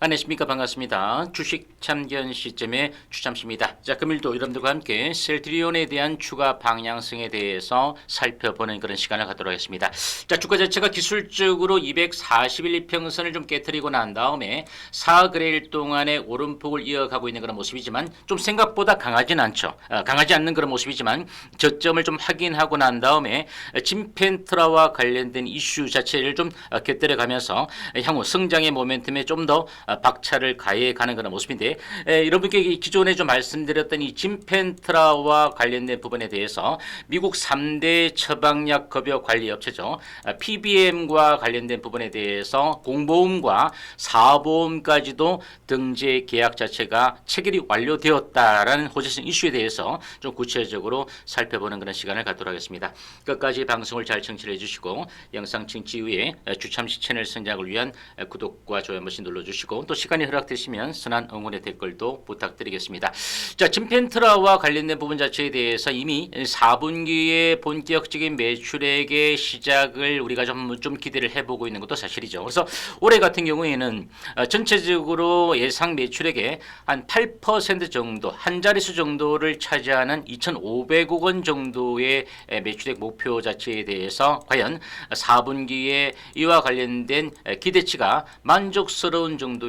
안녕하십니까. 반갑습니다. 주식 참견 시점의 주참씨입니다. 자, 금일도 여러분들과 함께 셀트리온에 대한 추가 방향성에 대해서 살펴보는 그런 시간을 갖도록 하겠습니다. 자, 주가 자체가 기술적으로 241 이평선을 좀 깨뜨리고 난 다음에 4거래일 동안의 오름폭을 이어가고 있는 그런 모습이지만 좀 생각보다 강하진 않죠. 강하지 않는 그런 모습이지만 저점을 좀 확인하고 난 다음에 침팬트라와 관련된 이슈 자체를 좀 곁들여가면서 향후 성장의 모멘텀에 좀 더 박차를 가해가는 그런 모습인데, 여러분께 기존에 좀 말씀드렸던 이 침팬트라와 관련된 부분에 대해서 미국 3대 처방약 급여 관리 업체죠. PBM과 관련된 부분에 대해서 공보험과 사보험까지도 등재 계약 자체가 체결이 완료되었다라는 호재성 이슈에 대해서 좀 구체적으로 살펴보는 그런 시간을 갖도록 하겠습니다. 끝까지 방송을 잘 청취해 주시고 영상 청취 후에 주참시 채널 성장을 위한 구독과 좋아요 한 번씩 눌러주시고 또 시간이 허락되시면 선한 응원의 댓글도 부탁드리겠습니다. 자, 침팬트라와 관련된 부분 자체에 대해서 이미 4분기의 본격적인 매출액의 시작을 우리가 좀 기대를 해보고 있는 것도 사실이죠. 그래서 올해 같은 경우에는 전체적으로 예상 매출액의 한 8% 정도, 한 자릿수 정도를 차지하는 2,500억 원 정도의 매출액 목표 자체에 대해서 과연 4분기에 이와 관련된 기대치가 만족스러운 정도의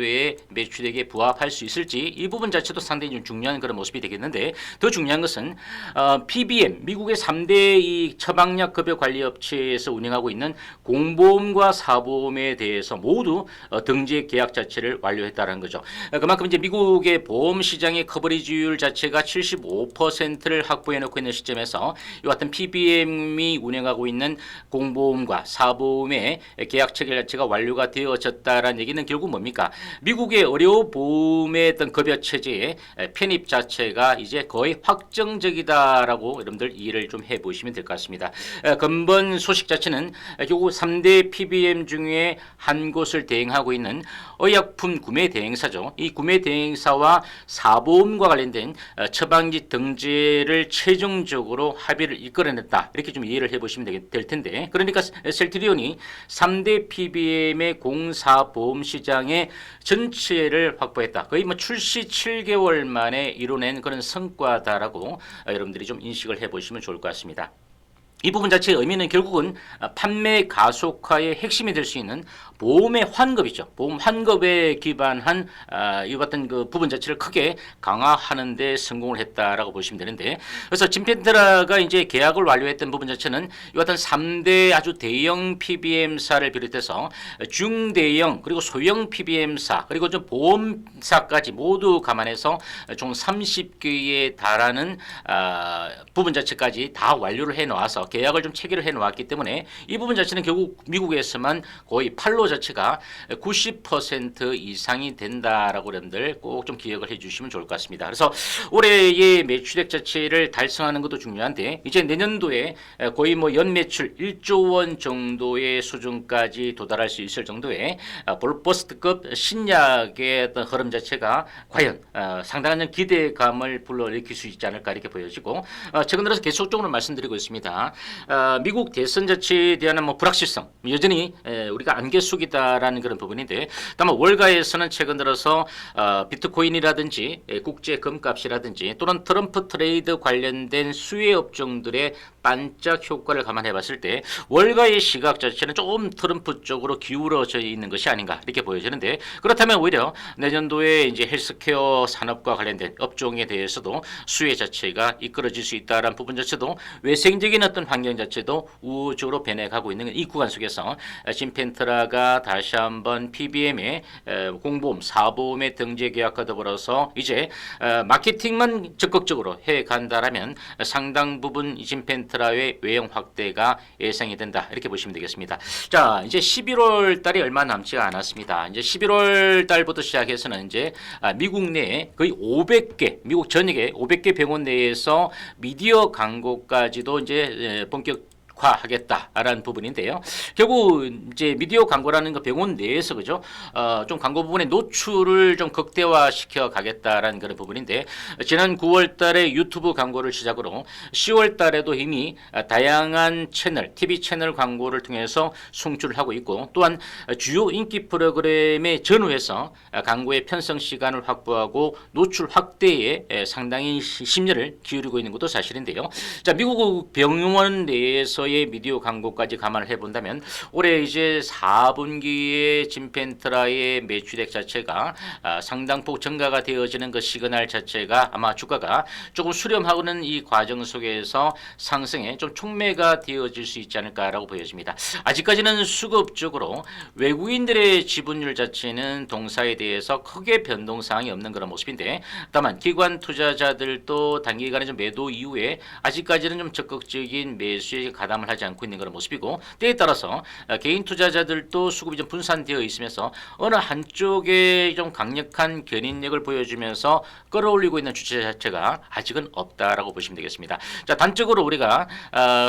매출액에 부합할 수 있을지, 이 부분 자체도 상당히 좀 중요한 그런 모습이 되겠는데, 더 중요한 것은 PBM, 미국의 3대 이 처방약 급여 관리 업체에서 운영하고 있는 공보험과 사보험에 대해서 모두 등재 계약 자체를 완료했다는 거죠. 그만큼 이제 미국의 보험 시장의 커버리지율 자체가 75%를 확보해 놓고 있는 시점에서 이 같은 PBM이 운영하고 있는 공보험과 사보험의 계약 체결 자체가 완료가 되어졌다라는 얘기는 결국 뭡니까? 미국의 의료보험의 어떤 급여 체제의 편입 자체가 이제 거의 확정적이다라고 여러분들 이해를 좀 해보시면 될 것 같습니다. 근본 소식 자체는 결국 3대 PBM 중에 한 곳을 대행하고 있는 의약품 구매 대행사죠. 이 구매 대행사와 사보험과 관련된 처방지 등재를 최종적으로 합의를 이끌어냈다, 이렇게 좀 이해를 해보시면 될 텐데, 그러니까 셀트리온이 3대 PBM의 공사보험 시장의 전체를 확보했다. 거의 뭐 출시 7개월 만에 이뤄낸 그런 성과다라고 여러분들이 좀 인식을 해보시면 좋을 것 같습니다. 이 부분 자체의 의미는 결국은 판매 가속화의 핵심이 될 수 있는 보험의 환급이죠. 보험 환급에 기반한 이 같은 그 부분 자체를 크게 강화하는 데 성공을 했다라고 보시면 되는데, 그래서 침팬트라가 이제 계약을 완료했던 부분 자체는 이 같은 3대 아주 대형 PBM사를 비롯해서 중대형 그리고 소형 PBM사 그리고 좀 보험사까지 모두 감안해서 총 30개에 달하는 부분 자체까지 다 완료를 해 놓아서 계약을 좀 체결을 해 놓았기 때문에 이 부분 자체는 결국 미국에서만 거의 판로 자체가 90% 이상이 된다라고 여러분들 꼭 좀 기억을 해 주시면 좋을 것 같습니다. 그래서 올해의 매출액 자체를 달성하는 것도 중요한데, 이제 내년도에 거의 뭐 연매출 1조 원 정도의 수준까지 도달할 수 있을 정도의 볼버스트급 신약의 어떤 흐름 자체가 과연 상당한 기대감을 불러일으킬 수 있지 않을까, 이렇게 보여지고, 최근 들어서 계속적으로 말씀드리고 있습니다. 미국 대선 자체에 대한 뭐 불확실성 여전히 우리가 안개 속이다라는 그런 부분인데, 다만 월가에서는 최근 들어서 비트코인이라든지 국제 금값이라든지 또는 트럼프 트레이드 관련된 수혜 업종들의 반짝 효과를 감안해 봤을 때 월가의 시각 자체는 조금 트럼프 쪽으로 기울어져 있는 것이 아닌가, 이렇게 보여지는데, 그렇다면 오히려 내년도에 이제 헬스케어 산업과 관련된 업종에 대해서도 수혜 자체가 이끌어질 수 있다라는 부분 자체도, 외생적인 어떤 환경 자체도 우호적으로 변해가고 있는 이 구간 속에서 침팬트라가 다시 한번 PBM의 공보험, 사보험의 등재 계약과 더불어서 이제 마케팅만 적극적으로 해 간다라면 상당 부분 이 침팬트라의 외형 확대가 예상이 된다, 이렇게 보시면 되겠습니다. 자, 이제 11월 달이 얼마 남지 않았습니다. 이제 11월 달부터 시작해서는 이제 미국 내에 거의 500개, 미국 전역에 500개 병원 내에서 미디어 광고까지도 이제 본격 극화하겠다라는 부분인데요. 결국 이제 미디어 광고라는 거 병원 내에서 그죠? 좀 광고 부분의 노출을 좀 극대화시켜 가겠다라는 그런 부분인데 지난 9월달에 유튜브 광고를 시작으로 10월달에도 이미 다양한 채널, TV 채널 광고를 통해서 송출을 하고 있고 또한 주요 인기 프로그램에 전후해서 광고의 편성 시간을 확보하고 노출 확대에 상당히 심려를 기울이고 있는 것도 사실인데요. 자, 미국 병원 내에서의 미디어 광고까지 감안을 해본다면 올해 이제 4분기에 진펜트라의 매출액 자체가 상당폭 증가가 되어지는 그 시그널 자체가 아마 주가가 조금 수렴하고는 이 과정 속에서 상승에 좀 촉매가 되어질 수 있지 않을까라고 보여집니다. 아직까지는 수급적으로 외국인들의 지분율 자체는 동사에 대해서 크게 변동사항이 없는 그런 모습인데 다만 기관 투자자들도 단기간에 좀 매도 이후에 아직까지는 좀 적극적인 매수에 가담을 하지 않고 있는 그런 모습이고 때에 따라서 개인 투자자들도 수급이 좀 분산되어 있으면서 어느 한쪽에 좀 강력한 견인력을 보여주면서 끌어올리고 있는 주체 자체가 아직은 없다라고 보시면 되겠습니다. 자, 단적으로 우리가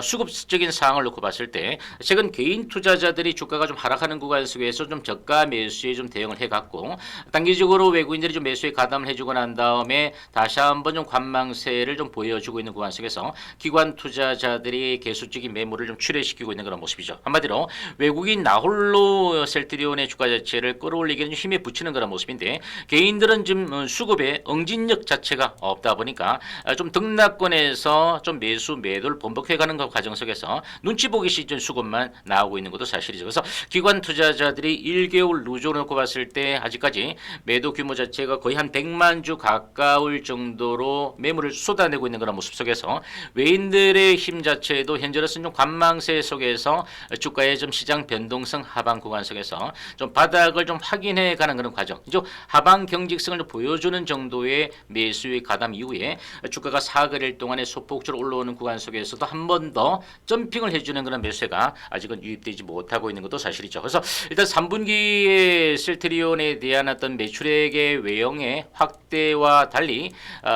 수급적인 상황을 놓고 봤을 때 최근 개인 투자자들이 주가가 좀 하락하는 구간 속에서 좀 저가 매수에 좀 대응을 해갔고 단기적으로 외국인들이 좀 매수에 가담을 해주고 난 다음에 다시 한번 좀 관망세를 좀 보여주고 있는 구간 속에서 기관 투자자들이 계속적인 매물을 좀 출회시키고 있는 그런 모습이죠. 한마디로 외국인 나홀로 셀트리온의 주가 자체를 끌어올리기는 힘에 붙이는 그런 모습인데 개인들은 지금 수급에 응진력 자체가 없다 보니까 좀 등락권에서 좀 매수 매도를 번복해가는 그 과정 속에서 눈치 보기 시즌 수급만 나오고 있는 것도 사실이죠. 그래서 기관 투자자들이 1개월 누적을 놓고 봤을 때 아직까지 매도 규모 자체가 거의 한 100만 주 가까울 정도로 매물을 쏟아내고 있는 그런 모습 속에서 외인들의 힘 자체도 현재로서는 좀 관망세 속에서 주가의 좀 시장 변동성 하방 구간 속에서 좀 바닥을 좀 확인해 가는 그런 과정. 좀 하방 경직성을 좀 보여주는 정도의 매수의 가담 이후에 주가가 4거래일 동안에 소폭적으로 올라오는 구간 속에서도 한 번 더 점핑을 해주는 그런 매수가 아직은 유입되지 못하고 있는 것도 사실이죠. 그래서 일단 3분기에 셀트리온에 대한 어떤 매출액의 외형의 확대와 달리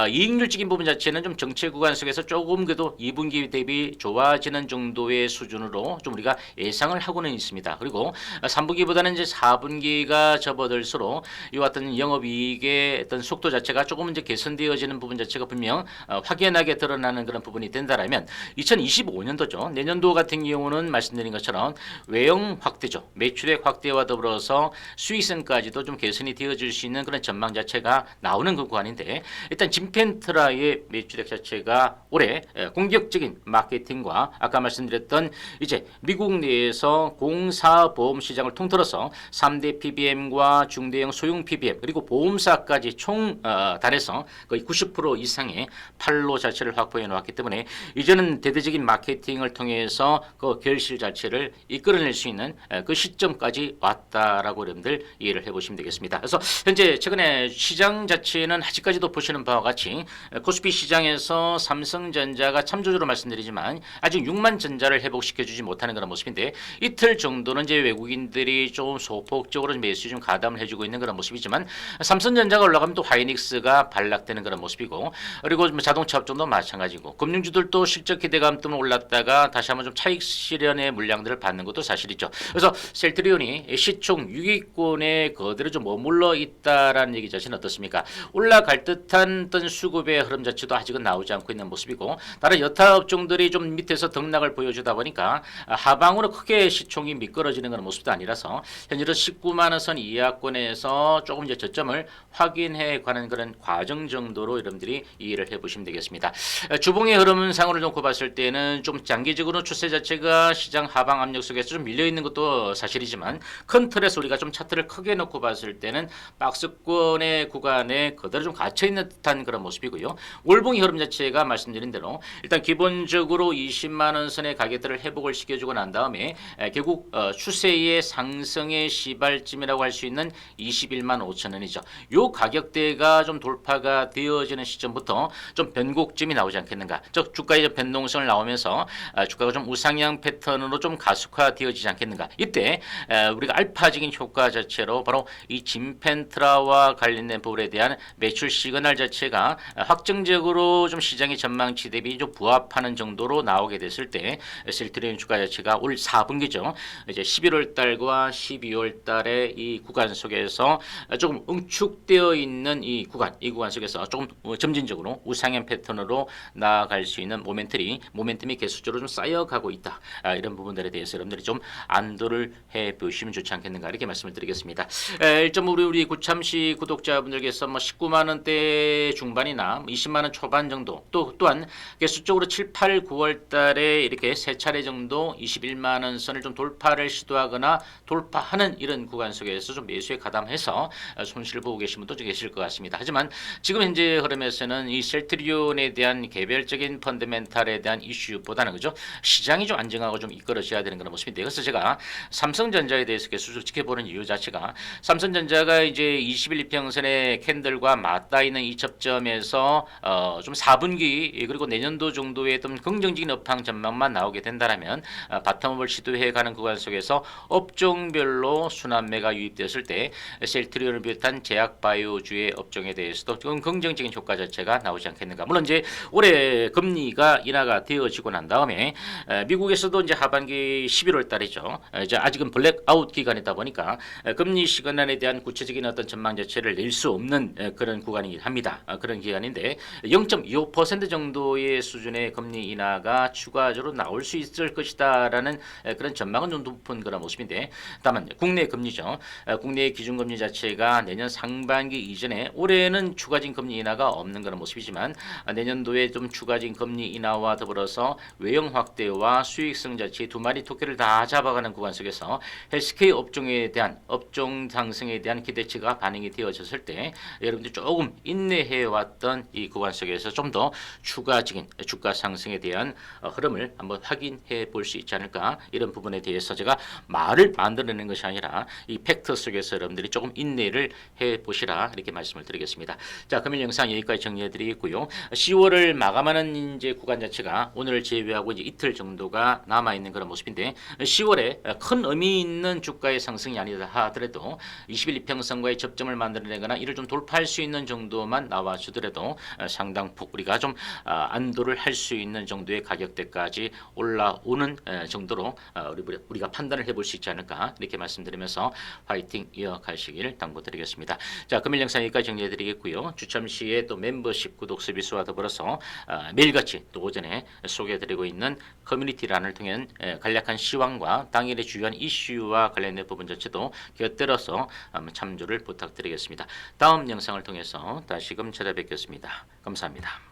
이익률적인 부분 자체는 좀 정체 구간 속에서 조금 그래도 2분기 대비 좋아지는 정도의 수준으로 좀 우리가 예상을 하고는 있습니다. 그리고 3분기보다는 이제 4분기가 접어들수록 이와 같은 영업이익의 어떤 속도 자체가 조금 이제 개선되어지는 부분 자체가 분명 확연하게 드러나는 그런 부분이 된다라면 2025년도죠. 내년도 같은 경우는 말씀드린 것처럼 외형 확대죠. 매출액 확대와 더불어서 수익성까지도 좀 개선이 되어질 수 있는 그런 전망 자체가 나오는 그 구간인데 일단 진펜트라의 매출액 자체가 올해 공격적인 마케팅과 아까 말씀드렸던 이제 미국 내에서 공사보험 시장을 통틀어서 3대 PBM과 중대형 소형 PBM 그리고 보험사까지 총 달해서 거의 90% 이상의 판로 자체를 확보해 놓았기 때문에 이제는 대대적인 마케팅을 통해서 그 결실 자체를 이끌어낼 수 있는 그 시점까지 왔다라고 여러분들 이해를 해보시면 되겠습니다. 그래서 현재 최근에 시장 자체는 아직까지도 보시는 바와 같이 코스피 시장에서 삼성전자가 참조주로 말씀드리지만 아직 6만 전자를 회복시켜주지 못하는 그런 모습인데 이틀 정도는 이제 외국인들이 좀 소폭적으로 매수 좀 가담을 해주고 있는 그런 모습이지만 삼성전자가 올라가면 또 하이닉스가 반락되는 그런 모습이고 그리고 자동차 업종도 마찬가지고 금융주들도 실적 기대감 때문에 올랐다가 다시 한번 좀 차익 실현의 물량들을 받는 것도 사실이죠. 그래서 셀트리온이 시총 6위권에 그대로 좀 머물러 있다라는 얘기 자체는 어떻습니까? 올라갈 듯한 어떤 수급의 흐름 자체도 아직은 나오지 않고 있는 모습이고 다른 여타 업종들이 좀 밑에서 등락을 보여주다 보니까 하방으로 크게 시총이 미끄러지는 그런 모습도 아니라서 현재로 19만 원 선 이하권에서 조금 이제 저점을 확인해 가는 그런 과정 정도로 여러분들이 이해를 해보시면 되겠습니다. 주봉의 흐름상으로 놓고 봤을 때는 좀 장기적으로 추세 자체가 시장 하방 압력 속에서 좀 밀려 있는 것도 사실이지만 큰 틀에서 우리가 좀 차트를 크게 놓고 봤을 때는 박스권의 구간에 그대로 좀 갇혀 있는 듯한 그런 모습이고요. 월봉의 흐름 자체가 말씀드린 대로 일단 기본적으로 20만 원 선의 가격들을 회복을 시켜주고 난 다음에 결국 추세의 상승의 시발점이라고 할 수 있는 21만 5천 원이죠. 요 가격대가 좀 돌파가 되어지는 시점부터 좀 변곡점이 나오지 않겠는가. 즉 주가의 변동성을 나오면서 주가가 좀 우상향 패턴으로 좀 가속화되어지지 않겠는가. 이때 우리가 알파적인 효과 자체로 바로 이 진펜트라와 관련된 부분에 대한 매출 시그널 자체가 확정적으로 좀 시장의 전망치 대비 좀 부합하는 정도로 나오게 됐을 때 셀트리온 주가 자체가 올 4분기죠. 이제 11월 달과 12월 달의 이 구간 속에서 조금 응축되어 있는 이 구간 속에서 조금 점진적으로 우상향 패턴으로 나아갈 수 있는 모멘텀이 계속적으로 좀 쌓여가고 있다. 이런 부분들에 대해서 여러분들이 좀 안도를 해 보시면 좋지 않겠는가 이렇게 말씀을 드리겠습니다. 1.5 우리 구참시 구독자분들께서 뭐 19만 원대 중반이나 20만 원 초반 정도 또한 계속적으로 7, 8, 9월 달에 이렇게 세 차례 정도 21만 원 선을 좀 돌파를 시도하거나 돌파하는 이런 구간 속에서 좀 매수에 가담해서 손실을 보고 계신 분도 계실 것 같습니다. 하지만 지금 현재 흐름에서는 이 셀트리온에 대한 개별적인 펀더멘탈에 대한 이슈보다는 그죠? 시장이 좀 안정하고 좀 이끌어져야 되는 그런 모습인데 그래서 제가 삼성전자에 대해서 계속 지켜보는 이유 자체가 삼성전자가 이제 21일평선의 캔들과 맞닿아 있는 이 접점에서 좀 4분기 그리고 내년도 정도의 좀 긍정적인 업황 전망만 나오게 된다라면 바텀업을 시도해가는 구간 속에서 업종별로 순환매가 유입되었을 때 셀트리온을 비롯한 제약바이오주의 업종에 대해서도 좀 긍정적인 효과 자체가 나오지 않겠는가. 물론 이제 올해 금리가 인하가 되어지고 난 다음에 미국에서도 이제 하반기 11월 달이죠. 이제 아직은 블랙아웃 기간이다 보니까 금리 시그널에 대한 구체적인 어떤 전망 자체를 낼 수 없는 그런 구간이긴 합니다. 그런 기간인데 0.25% 정도의 수준의 금리 인하가 추가적으로 나올 수 있을 것이다라는 그런 전망은 좀 높은 그런 모습인데 다만 국내 금리죠. 국내 기준금리 자체가 내년 상반기 이전에 올해는 추가적인 금리 인하가 없는 그런 모습이지만 내년도에 좀 추가적인 금리 인하와 더불어서 외형 확대와 수익성 자체 두 마리 토끼를 다 잡아가는 구간 속에서 헬스케어 업종에 대한 업종 상승에 대한 기대치가 반영이 되어졌을 때 여러분들 조금 인내해 왔던 이 구간 속에서 좀 더 추가적인 주가 상승에 대한 흐름을 한번 확인해 볼 수 있지 않을까 이런 부분에 대해서 제가 말을 만들어내는 것이 아니라 이 팩트 속에서 여러분들이 조금 인내를 해 보시라 이렇게 말씀을 드리겠습니다. 자, 금일 영상 여기까지 정리해 드리겠고요. 10월을 마감하는 이제 구간 자체가 오늘 제외하고 이제 이틀 정도가 남아 있는 그런 모습인데 10월에 큰 의미 있는 주가의 상승이 아니다 하더라도 21 이평선과의 접점을 만들어내거나 이를 좀 돌파할 수 있는 정도만 나와 주더라도 상당폭 우리가 좀 안도를 할 수 있는 정도의 가격대까지 올라오는 정도로 우리가 판단을 해볼 수 있지 않을까 이렇게 말씀드리면서 파이팅 이어가시길 당부드리겠습니다. 자, 금일 영상 여기까지 정리해드리겠고요. 주참 시에 또 멤버십 구독 서비스와 더불어서 매일같이 또 오전에 소개해드리고 있는 커뮤니티란을 통한 간략한 시황과 당일의 주요한 이슈와 관련된 부분 자체도 곁들여서 참조를 부탁드리겠습니다. 다음 영상을 통해서 다시금 찾아뵙겠습니다. 감사합니다.